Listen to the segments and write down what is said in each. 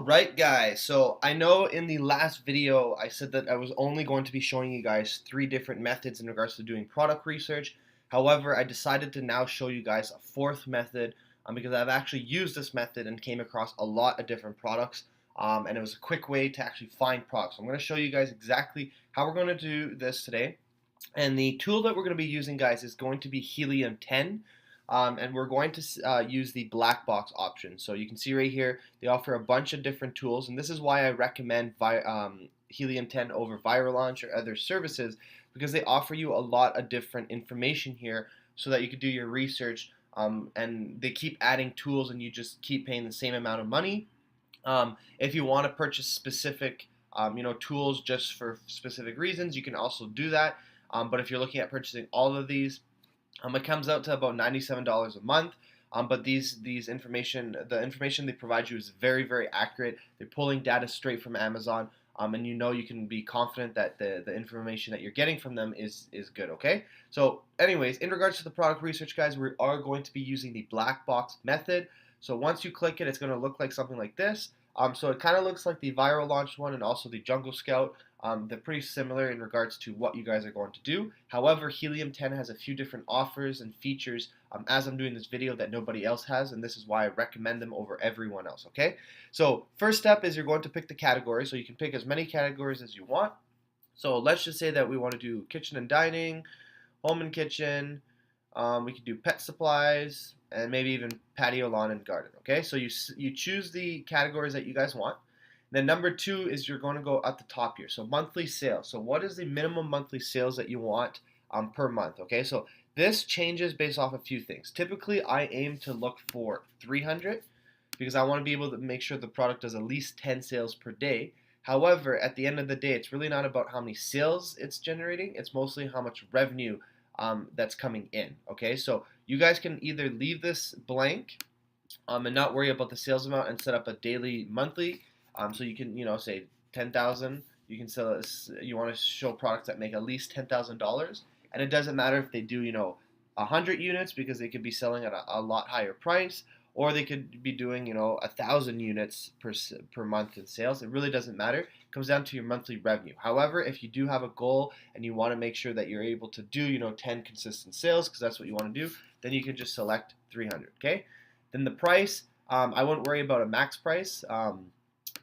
Alright guys, so I know in the last video I said that I was only going to be showing you guys 3 different methods in regards to doing product research. However, I decided to now show you guys a 4th method because I've actually used this method and came across a lot of different products, and it was a quick way to actually find products. So I'm going to show you guys exactly how we're going to do this today. And the tool that we're going to be using, guys, is going to be Helium 10. And we're going to use the black box option. So you can see right here, they offer a bunch of different tools, and this is why I recommend Helium 10 over Reasrch or other services, because they offer you a lot of different information here so that you can do your research, and they keep adding tools and you just keep paying the same amount of money. If you want to purchase specific tools just for specific reasons, you can also do that. But if you're looking at purchasing all of these, it comes out to about $97 a month. But the information they provide you is very, very accurate. They're pulling data straight from Amazon, and you can be confident that the information that you're getting from them is good. Okay. So, anyways, in regards to the product research, guys, we are going to be using the black box method. So once you click it, it's going to look like something like this. So it kind of looks like the viral launch one and also the Jungle Scout. They're pretty similar in regards to what you guys are going to do. However, Helium 10 has a few different offers and features as I'm doing this video that nobody else has, and this is why I recommend them over everyone else, okay? So first step is you're going to pick the category, so you can pick as many categories as you want. So let's just say that we want to do kitchen and dining, home and kitchen, we could do pet supplies, and maybe even patio, lawn, and garden, okay? So you choose the categories that you guys want. Then number 2 is you're going to go at the top here. So monthly sales. So what is the minimum monthly sales that you want per month? Okay, so this changes based off a few things. Typically, I aim to look for 300 because I want to be able to make sure the product does at least 10 sales per day. However, at the end of the day, it's really not about how many sales it's generating. It's mostly how much revenue that's coming in. Okay, so you guys can either leave this blank and not worry about the sales amount and set up a daily, monthly. So you can, say 10,000. You can sell this. You want to show products that make at least $10,000, and it doesn't matter if they do, 100 units because they could be selling at a lot higher price, or they could be doing, 1,000 units per month in sales. It really doesn't matter. It comes down to your monthly revenue. However, if you do have a goal and you want to make sure that you're able to do, 10 consistent sales because that's what you want to do, then you can just select 300. Okay. Then the price, I wouldn't worry about a max price.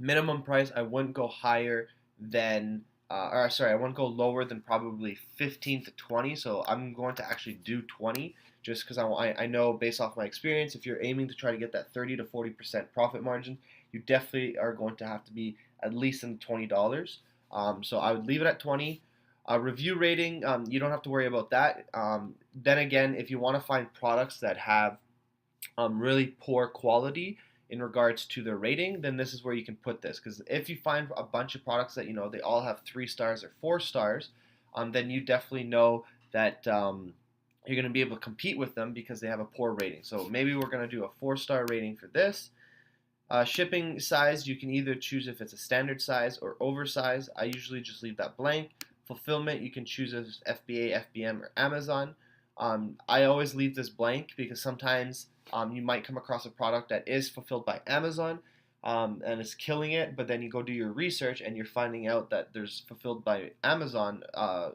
Minimum price, I wouldn't go higher than, I wouldn't go lower than probably 15 to 20. So I'm going to actually do 20 just because I know based off my experience, if you're aiming to try to get that 30 to 40% profit margin, you definitely are going to have to be at least in $20. So I would leave it at 20. Review rating, you don't have to worry about that. Then again, if you want to find products that have really poor quality in regards to their rating, then this is where you can put this. Because if you find a bunch of products that they all have 3 stars or 4 stars, then you definitely know that you're going to be able to compete with them because they have a poor rating. So maybe we're going to do a 4-star rating for this. Shipping size, you can either choose if it's a standard size or oversized. I usually just leave that blank. Fulfillment, you can choose as FBA, FBM, or Amazon. I always leave this blank because sometimes you might come across a product that is fulfilled by Amazon and is killing it, but then you go do your research and you're finding out that there's fulfilled by Amazon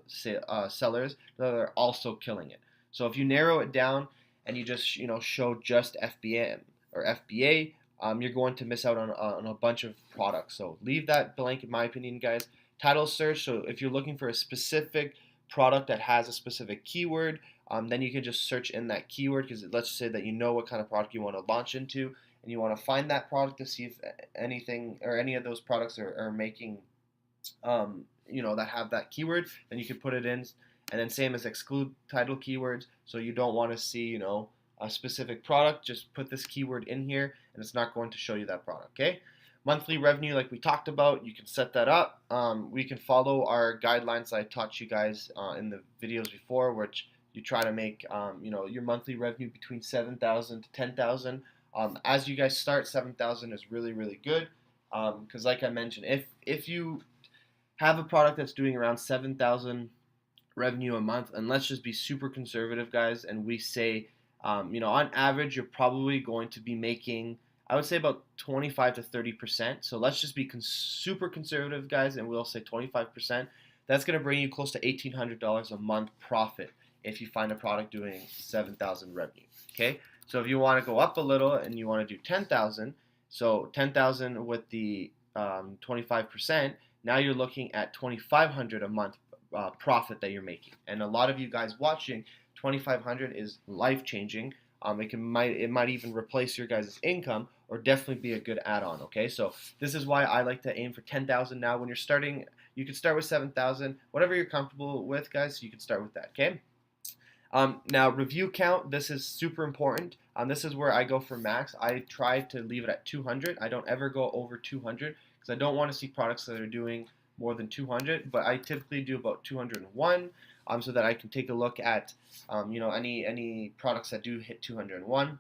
sellers that are also killing it. So if you narrow it down and you just show just FBM or FBA, you're going to miss out on a bunch of products. So leave that blank, in my opinion, guys. Title search. So if you're looking for a specific product that has a specific keyword, then you can just search in that keyword, because let's say that you know what kind of product you want to launch into and you want to find that product to see if anything or any of those products are making that have that keyword, then you can put it in. And then same as exclude title keywords, so you don't want to see a specific product, just put this keyword in here and it's not going to show you that product. Okay, monthly revenue, like we talked about, you can set that up. We can follow our guidelines I taught you guys in the videos before, which you try to make your monthly revenue between 7,000 to 10,000. As you guys start, 7,000 is really, really good, because like I mentioned, if you have a product that's doing around 7,000 revenue a month, and let's just be super conservative, guys, and we say on average you're probably going to be making I would say about 25 to 30%. So let's just be super conservative, guys, and we'll say 25%. That's going to bring you close to $1,800 a month profit if you find a product doing 7,000 revenue. Okay, so if you want to go up a little and you want to do 10,000, so 10,000 with the 25%, now you're looking at 2,500 a month profit that you're making. And a lot of you guys watching, 2,500 is life changing. It might even replace your guys' income or definitely be a good add-on. Okay, so this is why I like to aim for 10,000 now. When you're starting, you can start with 7,000, whatever you're comfortable with, guys. You can start with that. Okay. Now review count. This is super important. This is where I go for max. I try to leave it at 200. I don't ever go over 200 because I don't want to see products that are doing more than 200. But I typically do about 201. So that I can take a look at any products that do hit 201.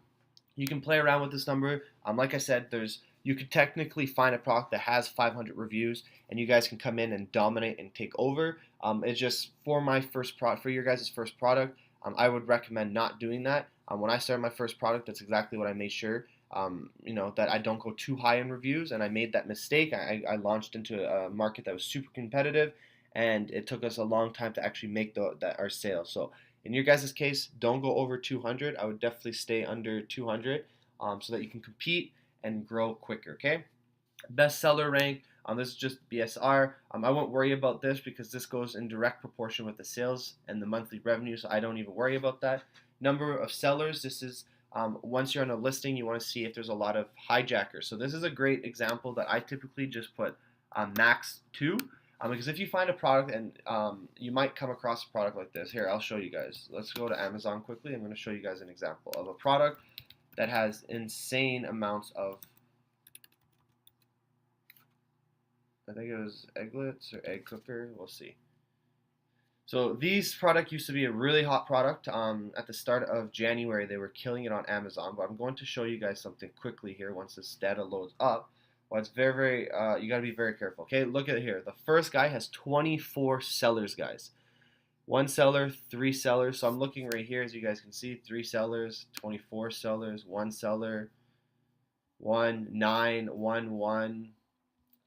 You can play around with this number. Like I said, you could technically find a product that has 500 reviews, and you guys can come in and dominate and take over. It's just for my first product, for your guys' first product. I would recommend not doing that. When I started my first product, that's exactly what I made sure. That I don't go too high in reviews, and I made that mistake. I launched into a market that was super competitive, and it took us a long time to actually make our sales. So in your guys' case, don't go over 200. I would definitely stay under 200 so that you can compete and grow quicker. Okay. Bestseller rank. This is just BSR. I won't worry about this because this goes in direct proportion with the sales and the monthly revenue, so I don't even worry about that. Number of sellers. This is once you're on a listing, you want to see if there's a lot of hijackers. So this is a great example that I typically just put max 2. Because if you find a product and you might come across a product like this. Here, I'll show you guys. Let's go to Amazon quickly. I'm going to show you guys an example of a product that has insane amounts of, I think it was egglets or egg cooker. We'll see. So these product used to be a really hot product. At the start of January, they were killing it on Amazon. But I'm going to show you guys something quickly here once this data loads up. Well, it's very, you got to be very careful. Okay, look at it here. The first guy has 24 sellers, guys. 1 seller, 3 sellers. So I'm looking right here, as you guys can see, 3 sellers, 24 sellers, 1 seller, 1, 9, 1, 1,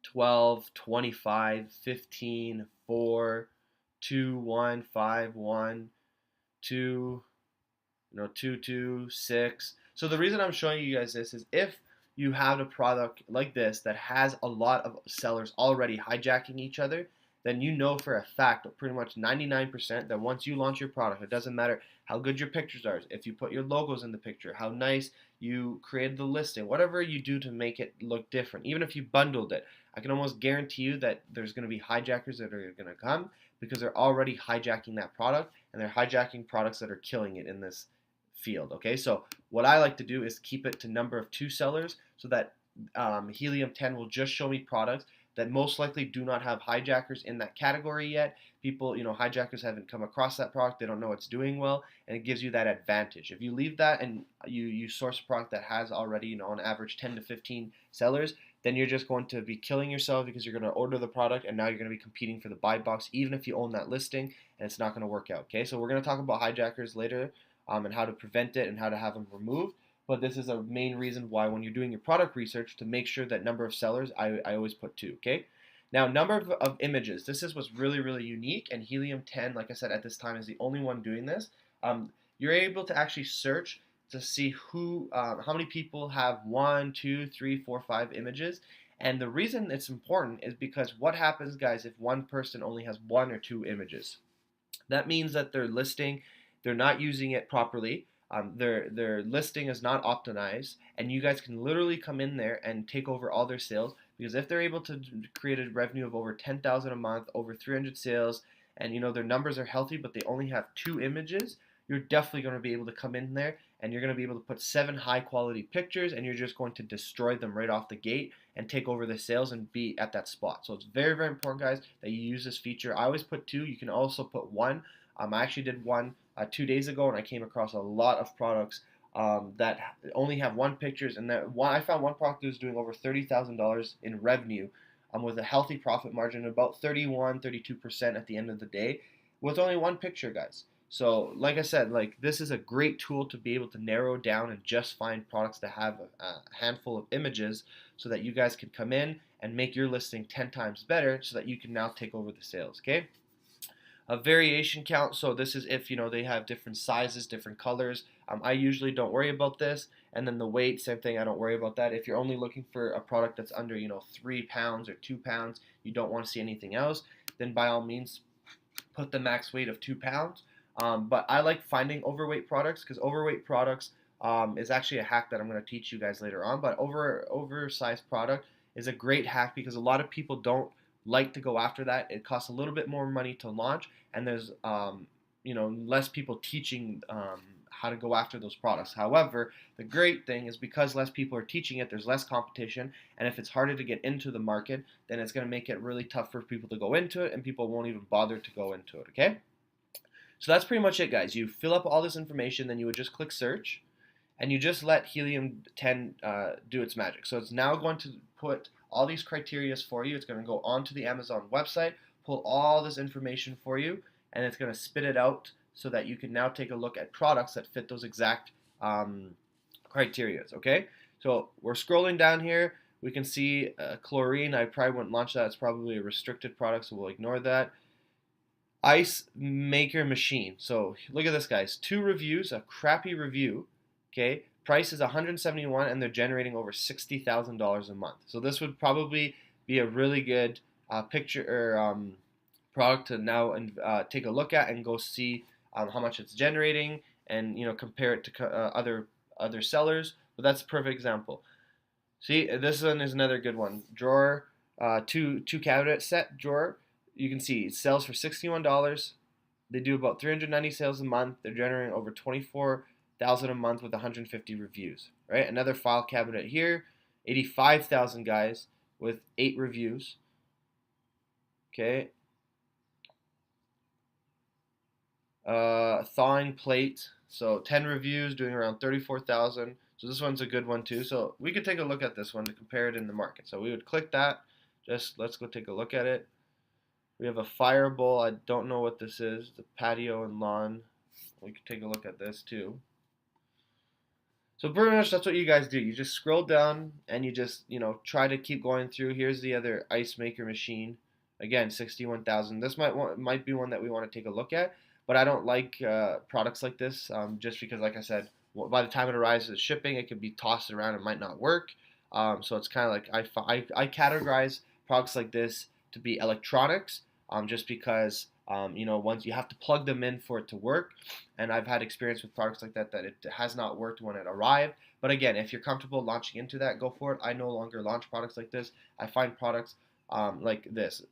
12, 25, 15, 4, 2, 1, 5, 1, 2, 2, 2, 6. So the reason I'm showing you guys this is if you have a product like this that has a lot of sellers already hijacking each other, then you know for a fact, pretty much 99%, that once you launch your product, it doesn't matter how good your pictures are, if you put your logos in the picture, how nice you created the listing, whatever you do to make it look different, even if you bundled it, I can almost guarantee you that there's going to be hijackers that are going to come because they're already hijacking that product, and they're hijacking products that are killing it in this field. Okay, so what I like to do is keep it to number of 2 sellers so that Helium 10 will just show me products that most likely do not have hijackers in that category yet. People, hijackers haven't come across that product, they don't know it's doing well, and it gives you that advantage. If you leave that and you source a product that has already, on average 10 to 15 sellers, then you're just going to be killing yourself because you're going to order the product and now you're going to be competing for the buy box even if you own that listing, and it's not going to work out. Okay, so we're going to talk about hijackers later and how to prevent it and how to have them removed. But this is a main reason why when you're doing your product research, to make sure that number of sellers, I always put 2, okay? Now, number of images. This is what's really, really unique, and Helium 10, like I said, at this time is the only one doing this. You're able to actually search to see how many people have 1, 2, 3, 4, 5 images. And the reason it's important is because what happens, guys, if one person only has 1 or 2 images? That means that their listing, they're not using it properly. Their listing is not optimized, and you guys can literally come in there and take over all their sales, because if they're able to create a revenue of over 10,000 a month, over 300 sales, and their numbers are healthy, but they only have 2 images, you're definitely going to be able to come in there and you're going to be able to put 7 high quality pictures, and you're just going to destroy them right off the gate and take over the sales and be at that spot. So it's very, very important, guys, that you use this feature. I always put 2. You can also put 1. I actually did one 2 days ago, and I came across a lot of products that only have 1 pictures, and I found one product that was doing over $30,000 in revenue with a healthy profit margin, about 31, 32% at the end of the day, with only 1 picture, guys. So, like I said, like this is a great tool to be able to narrow down and just find products that have a handful of images, so that you guys can come in and make your listing 10 times better, so that you can now take over the sales. Okay. A variation count. So this is if they have different sizes, different colors. I usually don't worry about this. And then the weight, same thing. I don't worry about that. If you're only looking for a product that's under 3 pounds or 2 pounds, you don't want to see anything else, then by all means put the max weight of 2 pounds. But I like finding overweight products, because overweight products is actually a hack that I'm going to teach you guys later on. But oversized product is a great hack, because a lot of people don't like to go after that. It costs a little bit more money to launch, and there's less people teaching how to go after those products. However, the great thing is, because less people are teaching it, there's less competition, and if it's harder to get into the market, then it's going to make it really tough for people to go into it, and people won't even bother to go into it. Okay, so that's pretty much it, guys. You fill up all this information, then you would just click search, and you just let Helium 10 do its magic. So it's now going to put all these criterias for you. It's going to go onto the Amazon website, pull all this information for you, and it's going to spit it out, so that you can now take a look at products that fit those exact criterias. Okay, so we're scrolling down here. We can see chlorine. I probably wouldn't launch that. It's probably a restricted product, so we'll ignore that. Ice maker machine. So look at this, guys. 2 reviews, a crappy review. Okay, price is $171, and they're generating over $60,000 a month. So this would probably be a really good picture or product to now take a look at and go see how much it's generating, and compare it to other sellers. But that's a perfect example. See, this one is another good one. Drawer, two cabinet set drawer. You can see it sells for $61. They do about 390 sales a month. They're generating over 24,000 a month with 150 reviews. Right, another file cabinet here, 85,000 guys with 8 reviews. Okay. Thawing plate, so 10 reviews, doing around 34,000. So this one's a good one too. So we could take a look at this one to compare it in the market. So we would click that. Just let's go take a look at it. We have a fire bowl. I don't know what this is. The patio and lawn. We could take a look at this too. So pretty much that's what you guys do. You just scroll down and you just try to keep going through. Here's the other ice maker machine. Again, 61,000. This might be one that we want to take a look at. But I don't like products like this, just because, like I said, by the time it arrives at shipping, it could be tossed around. It might not work. So it's kind of like I categorize products like this to be electronics, just because once you have to plug them in for it to work. And I've had experience with products like that it has not worked when it arrived. But again, if you're comfortable launching into that, go for it. I no longer launch products like this. I find products like this,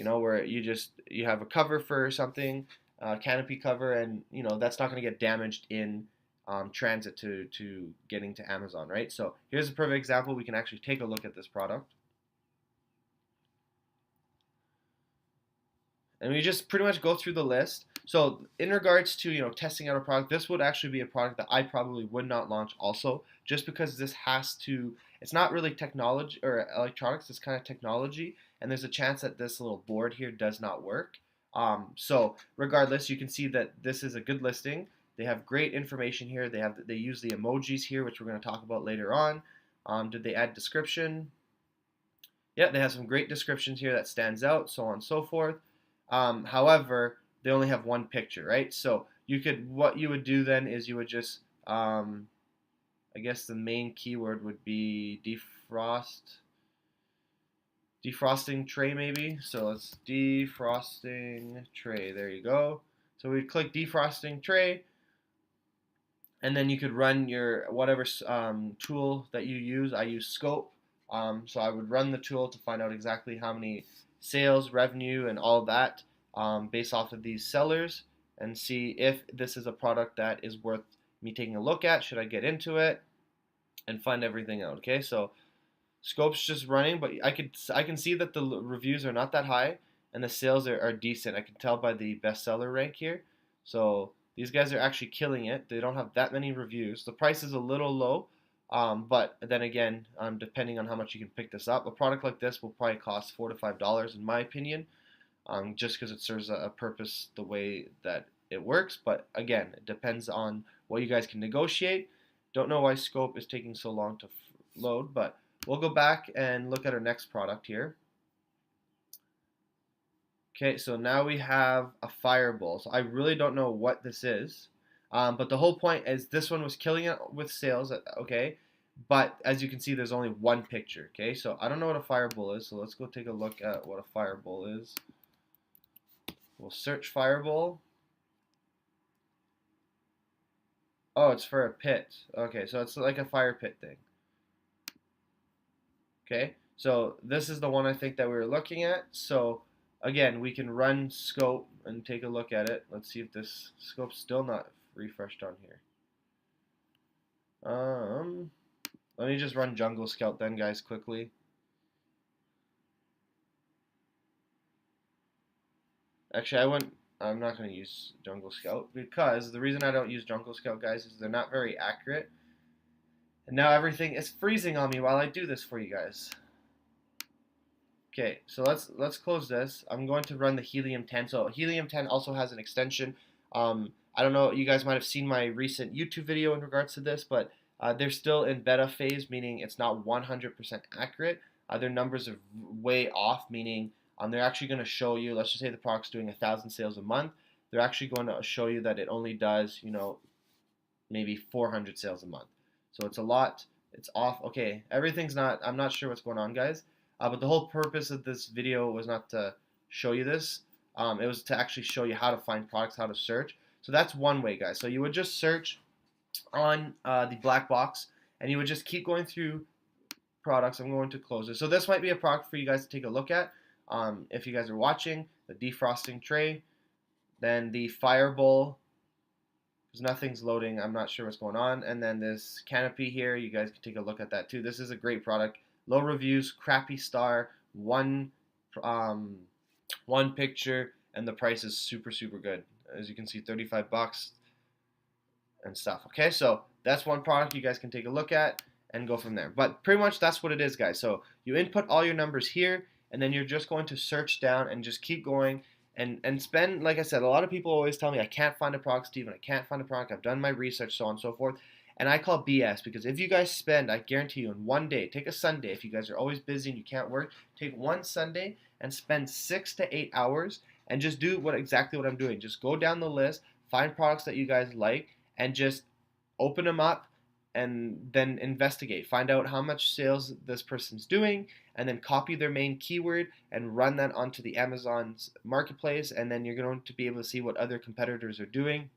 where you have a cover for something. Canopy cover, and that's not going to get damaged in transit to getting to Amazon, right? So here's a perfect example. We can actually take a look at this product, and we just pretty much go through the list. So in regards to testing out a product, this would actually be a product that I probably would not launch also, just because it's not really technology or electronics, it's kind of technology, and there's a chance that this little board here does not work. So regardless, you can see that this is a good listing. They have great information here. They use the emojis here, which we're going to talk about later on. Did they add description? Yeah, they have some great descriptions here that stands out, so on and so forth. However, they only have one picture, right? So what you would do then is you would just, I guess the main keyword would be defrosting tray maybe. So it's defrosting tray. There you go. So we click defrosting tray, and then you could run your whatever tool that you use. I use Scope. So I would run the tool to find out exactly how many sales, revenue, and all that based off of these sellers, and see if this is a product that is worth me taking a look at. Should I get into it and find everything out? Okay, so Scope's just running, but I can see that the reviews are not that high and the sales are decent. I can tell by the bestseller rank here. So these guys are actually killing it. They don't have that many reviews. The price is a little low, but then again, depending on how much you can pick this up, a product like this will probably cost $4 to $5 in my opinion, just because it serves a purpose the way that it works, but again, it depends on what you guys can negotiate. Don't know why scope is taking so long to load, but we'll go back and look at our next product here. Okay, so now we have a fireball. So I really don't know what this is, but the whole point is this one was killing it with sales. Okay, but as you can see, there's only one picture. Okay, so I don't know what a fireball is. So let's go take a look at what a fireball is. We'll search fireball. Oh, it's for a pit. Okay, so it's like a fire pit thing. Okay, so this is the one I think that we were looking at. So again, we can run scope and take a look at it. Let's see if this scope's still not refreshed on here. Let me just run Jungle Scout then, guys, quickly. Actually, I'm not going to use Jungle Scout because the reason I don't use Jungle Scout, guys, is they're not very accurate. And now everything is freezing on me while I do this for you guys. Okay, so let's close this. I'm going to run the Helium 10. So Helium 10 also has an extension. I don't know, you guys might have seen my recent YouTube video in regards to this, but they're still in beta phase, meaning it's not 100% accurate. Their numbers are way off, meaning they're actually going to show you, let's just say the product's doing 1,000 sales a month. They're actually going to show you that it only does, you know, maybe 400 sales a month. So it's a lot. It's off. Okay, everything's not, I'm not sure what's going on, guys. But the whole purpose of this video was not to show you this. It was to actually show you how to find products, how to search. So that's one way, guys. So you would just search on the black box, and you would just keep going through products. I'm going to close it. So this might be a product for you guys to take a look at. If you guys are watching, the defrosting tray, then the fireball, because nothing's loading. I'm not sure what's going on. And then this canopy here, you guys can take a look at that too. This is a great product. Low reviews, crappy star, one picture, and the price is super good. As you can see, 35 bucks and stuff. Okay, so that's one product you guys can take a look at and go from there. But pretty much that's what it is, guys. So you input all your numbers here, and then you're just going to search down and just keep going and spend, like I said, a lot of people always tell me, I can't find a product, Steven, I can't find a product, I've done my research, so on and so forth. And I call BS, because if you guys spend, I guarantee you, in one day, take a Sunday, if you guys are always busy and you can't work, take one Sunday and spend 6 to 8 hours and just do exactly what I'm doing. Just go down the list, find products that you guys like, and just open them up and then investigate. Find out how much sales this person's doing, and then copy their main keyword and run that onto the Amazon's marketplace, and then you're going to be able to see what other competitors are doing,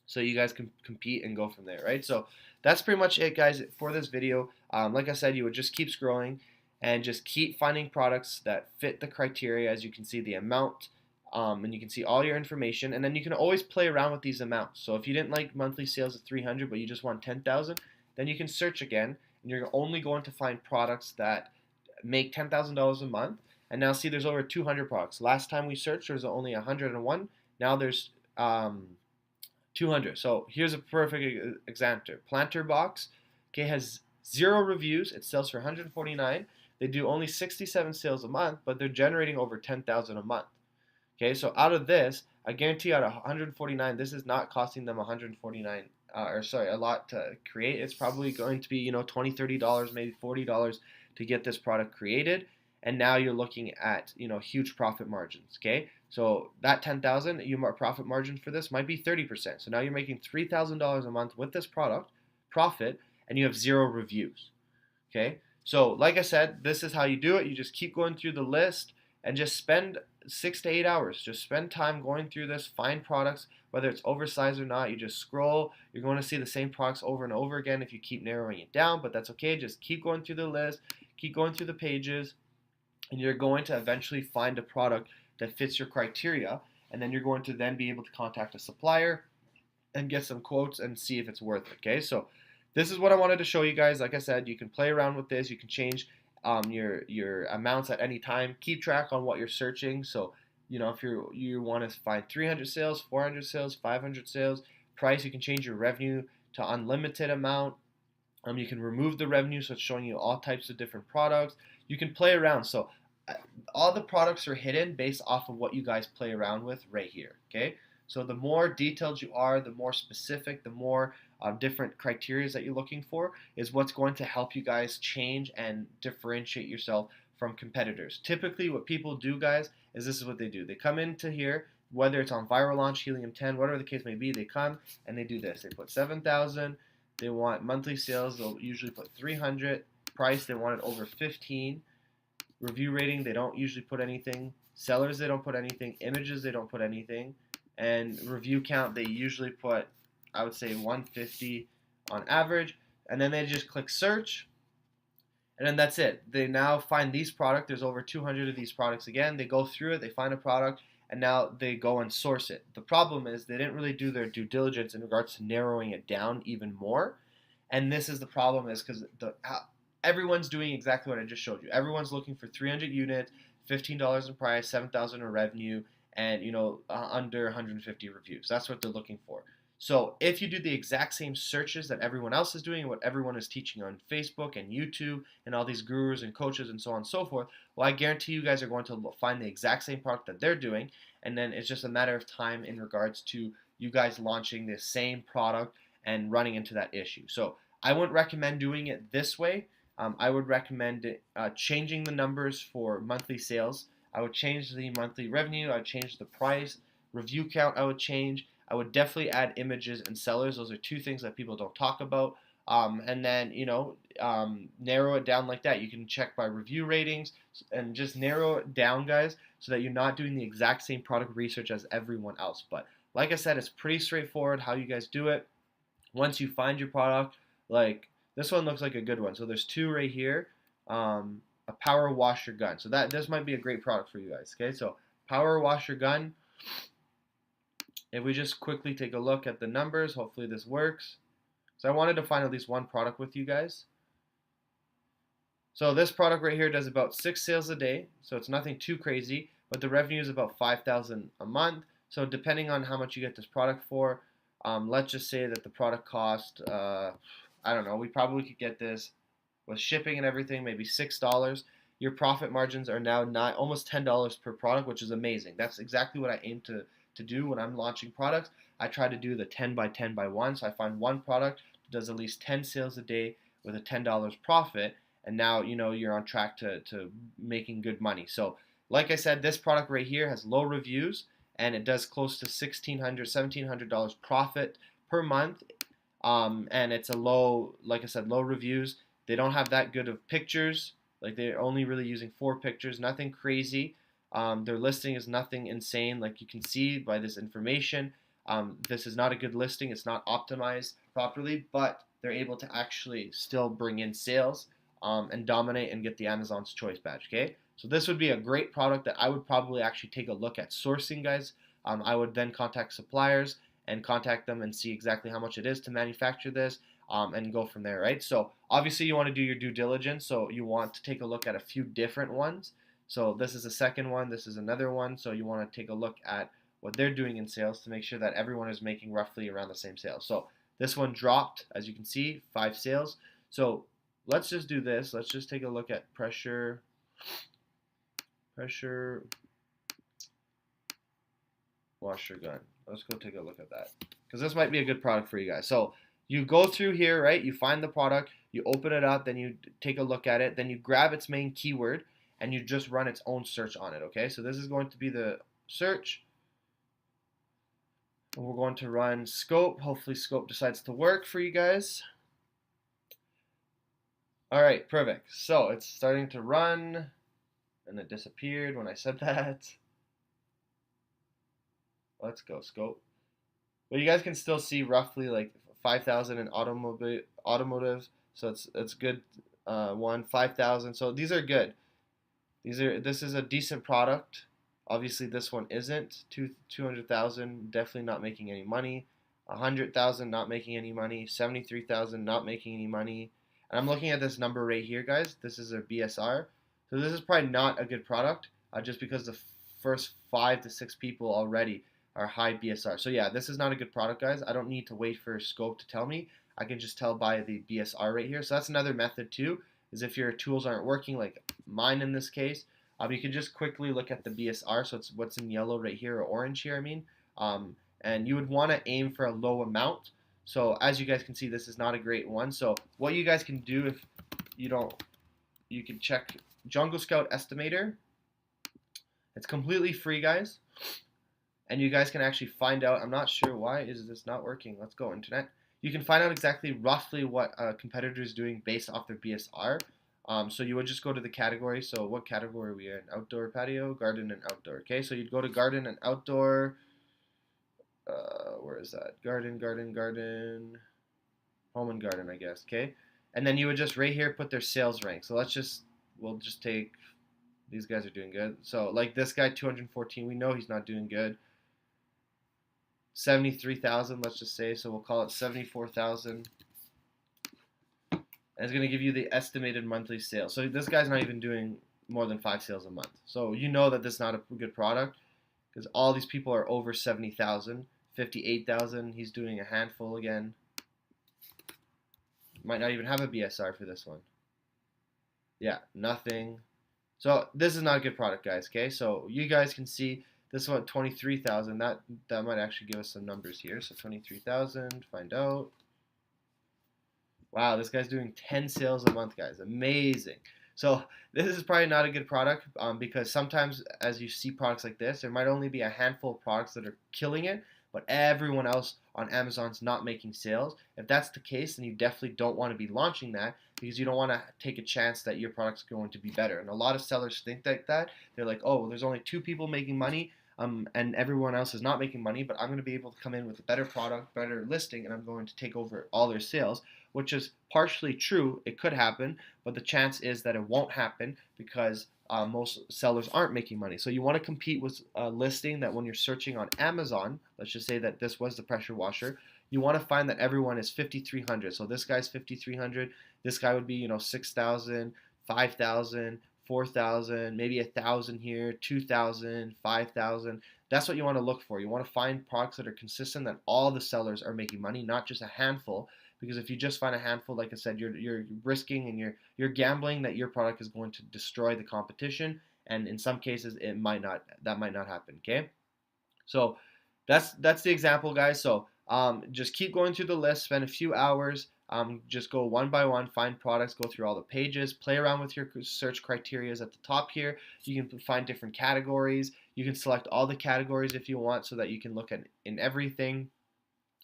so you guys can compete and go from there, right? So that's pretty much it, guys, for this video. Like I said, you would just keep scrolling and just keep finding products that fit the criteria. As you can see, the amount, and you can see all your information, and then you can always play around with these amounts. So if you didn't like monthly sales of 300, but you just want 10,000, then you can search again, and you're only going to find products that make $10,000 a month. And now see, there's over 200 products. Last time we searched, there was only 101. Now there's 200. So here's a perfect example. Planter Box, okay, has 0 reviews. It sells for 149. They do only 67 sales a month, but they're generating over 10,000 a month. Okay, so out of this, I guarantee out of 149, this is not costing them 149, a lot to create. It's probably going to be, $20, $30, maybe $40 to get this product created. And now you're looking at, huge profit margins, okay? So that 10,000, your profit margin for this might be 30%. So now you're making $3,000 a month with this product, profit, and you have 0 reviews, okay? So like I said, this is how you do it. You just keep going through the list and just spend 6 to 8 hours. Just spend time going through this, find products, whether it's oversized or not. You just scroll. You're going to see the same products over and over again if you keep narrowing it down, but that's okay. Just keep going through the list, keep going through the pages, and you're going to eventually find a product that fits your criteria, and then you're going to then be able to contact a supplier and get some quotes and see if it's worth it, okay? So this is what I wanted to show you guys. Like I said, you can play around with this. You can change your amounts at any time. Keep track on what you're searching. So, if you want to find 300 sales, 400 sales, 500 sales, price, you can change your revenue to unlimited amount. You can remove the revenue, so it's showing you all types of different products. You can play around. So all the products are hidden based off of what you guys play around with right here, okay? So the more detailed you are, the more specific, the more different criteria that you're looking for is what's going to help you guys change and differentiate yourself from competitors. Typically, what people do, guys, is this is what they do. They come into here, whether it's on Viral Launch, Helium 10, whatever the case may be, they come and they do this. They put 7,000. They want monthly sales. They'll usually put 300. Price, they want it over 15. Review rating, they don't usually put anything. Sellers, they don't put anything. Images, they don't put anything. And review count, they usually put, I would say, 150 on average. And then they just click search. And then that's it. They now find these products. There's over 200 of these products again. They go through it, they find a product, and now they go and source it. The problem is they didn't really do their due diligence in regards to narrowing it down even more. And this is the problem is because everyone's doing exactly what I just showed you. Everyone's looking for 300 units, $15 in price, 7,000 in revenue, and under 150 reviews. That's what they're looking for. So if you do the exact same searches that everyone else is doing, what everyone is teaching on Facebook and YouTube and all these gurus and coaches and so on and so forth, well, I guarantee you guys are going to find the exact same product that they're doing, and then it's just a matter of time in regards to you guys launching the same product and running into that issue. So I wouldn't recommend doing it this way. I would recommend changing the numbers for monthly sales. I would change the monthly revenue. I would change the price. Review count I would change. I would definitely add images and sellers. Those are two things that people don't talk about. And then, narrow it down like that. You can check by review ratings and just narrow it down, guys, so that you're not doing the exact same product research as everyone else. But like I said, it's pretty straightforward how you guys do it. Once you find your product, like this one looks like a good one. So there's two right here. A power washer gun. So this might be a great product for you guys. Okay, so power washer gun. If we just quickly take a look at the numbers, hopefully this works. So I wanted to find at least one product with you guys. So this product right here does about 6 sales a day. So it's nothing too crazy, but the revenue is about $5,000 a month. So depending on how much you get this product for, let's just say that the product cost, I don't know, we probably could get this with shipping and everything, maybe $6. Your profit margins are now almost $10 per product, which is amazing. That's exactly what I aim to do when I'm launching products. I try to do the 10 by 10 by 1. So I find one product that does at least 10 sales a day with a $10 profit. And now, you're on track to making good money. So like I said, this product right here has low reviews and it does close to $1,600, $1,700 profit per month. And it's a low, like I said, low reviews. They don't have that good of pictures. Like they're only really using 4 pictures, nothing crazy. Their listing is nothing insane, like you can see by this information. This is not a good listing. It's not optimized properly, but they're able to actually still bring in sales and dominate and get the Amazon's Choice badge. Okay, so this would be a great product that I would probably actually take a look at sourcing, guys. I would then contact suppliers and contact them and see exactly how much it is to manufacture this. And go from there, right? So obviously you want to do your due diligence. So you want to take a look at a few different ones. So this is the second one. This is another one. So you want to take a look at what they're doing in sales to make sure that everyone is making roughly around the same sales. So this one dropped, as you can see, 5 sales. So let's just do this. Let's just take a look at pressure washer gun. Let's go take a look at that because this might be a good product for you guys. So you go through here, right? You find the product, you open it up, then you take a look at it, then you grab its main keyword, and you just run its own search on it, okay? So this is going to be the search. And we're going to run scope. Hopefully scope decides to work for you guys. All right, perfect. So it's starting to run, and it disappeared when I said that. Let's go, scope. But you guys can still see roughly like 5,000 in automotive, so it's good. 5,000. So these are good. This is a decent product. Obviously, this one isn't. 200,000, definitely not making any money. 100,000, not making any money. 73,000, not making any money. And I'm looking at this number right here, guys. This is a BSR. So this is probably not a good product, just because the first 5 to 6 people already are high BSR. So yeah, this is not a good product, guys. I don't need to wait for scope to tell me. I can just tell by the BSR right here. So that's another method too, is if your tools aren't working, like mine in this case, you can just quickly look at the BSR. So it's what's in yellow right here, or orange here, I mean. and you would want to aim for a low amount. So as you guys can see, this is not a great one. So what you guys can do, if you don't, you can check Jungle Scout Estimator. It's completely free, guys, and you guys can actually find out. I'm not sure why is this not working. Let's go internet. You can find out exactly roughly what a competitor is doing based off their BSR. So you would just go to the category. So what category are we in? Outdoor, patio, garden, and outdoor. Okay, so you'd go to garden and outdoor. Where is that? Garden, garden, garden, home and garden, I guess. Okay, and then you would just right here put their sales rank. So we'll just take, these guys are doing good. So like this guy, 214, we know he's not doing good. 73,000, let's just say. So we'll call it 74,000. And it's going to give you the estimated monthly sales. So this guy's not even doing more than 5 sales a month. So you know that this is not a good product because all these people are over 70,000. 58,000, he's doing a handful again. Might not even have a BSR for this one. Yeah, nothing. So this is not a good product, guys. Okay, so you guys can see this one, 23,000. That might actually give us some numbers here. So 23,000. Find out. Wow, this guy's doing 10 sales a month, guys. Amazing. So this is probably not a good product because sometimes as you see products like this, there might only be a handful of products that are killing it, but everyone else on Amazon's not making sales. If that's the case, then you definitely don't want to be launching that because you don't want to take a chance that your product's going to be better. And a lot of sellers think like that. They're like, oh, there's only 2 people making money and everyone else is not making money, but I'm going to be able to come in with a better product, better listing, and I'm going to take over all their sales, which is partially true. It could happen, but the chance is that it won't happen because most sellers aren't making money. So you want to compete with a listing that when you're searching on Amazon, let's just say that this was the pressure washer, you want to find that everyone is 5,300. So this guy's 5,300. This guy would be 6,000, 5,000, 4,000, maybe 1,000 here, 2,000, 5,000. That's what you want to look for. You want to find products that are consistent, that all the sellers are making money, not just a handful. Because if you just find a handful, like I said, you're risking and you're gambling that your product is going to destroy the competition. And in some cases, that might not happen. Okay, so that's the example, guys. So just keep going through the list, spend a few hours. Just go one by one, find products, go through all the pages, play around with your search criteria at the top here. You can find different categories. You can select all the categories if you want so that you can look at in everything.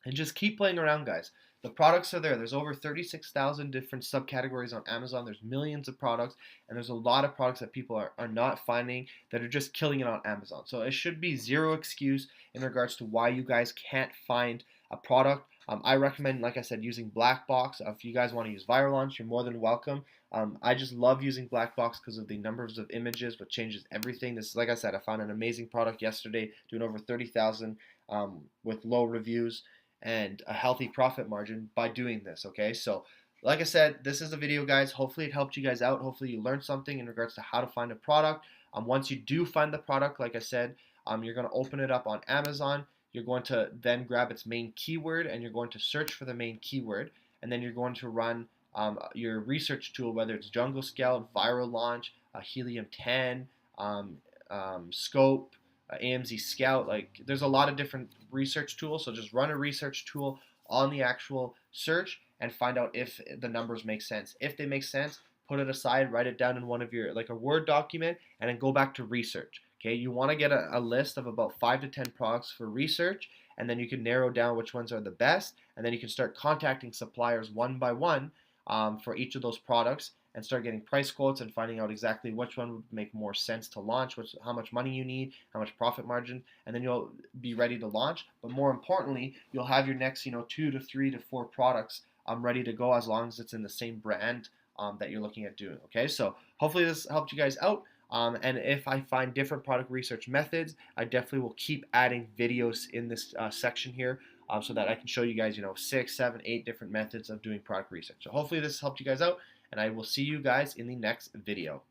And just keep playing around, guys. The products are there. There's over 36,000 different subcategories on Amazon. There's millions of products, and there's a lot of products that people are not finding that are just killing it on Amazon. So it should be zero excuse in regards to why you guys can't find a product. I recommend, like I said, using Black Box. If you guys want to use Viral Launch, you're more than welcome. I just love using Black Box because of the numbers of images, which changes everything. This is, like I said, I found an amazing product yesterday, doing over 30,000 with low reviews and a healthy profit margin by doing this. Okay, so like I said, this is the video, guys. Hopefully it helped you guys out. Hopefully you learned something in regards to how to find a product. Once you do find the product, like I said, you're going to open it up on Amazon. You're going to then grab its main keyword and you're going to search for the main keyword, and then you're going to run your research tool, whether it's Jungle Scout, Viral Launch, Helium 10, Scope, AMZ Scout. Like, there's a lot of different research tools, so just run a research tool on the actual search and find out if the numbers make sense. If they make sense, put it aside, write it down in one of your, like a Word document, and then go back to research. Okay, you want to get a list of about 5 to 10 products for research, and then you can narrow down which ones are the best, and then you can start contacting suppliers one by one for each of those products, and start getting price quotes and finding out exactly which one would make more sense to launch, how much money you need, how much profit margin, and then you'll be ready to launch. But more importantly, you'll have your next 2 to 3 to 4 products ready to go, as long as it's in the same brand that you're looking at doing. Okay, so hopefully this helped you guys out. And if I find different product research methods, I definitely will keep adding videos in this section here so that I can show you guys, 6, 7, 8 different methods of doing product research. So hopefully this helped you guys out, and I will see you guys in the next video.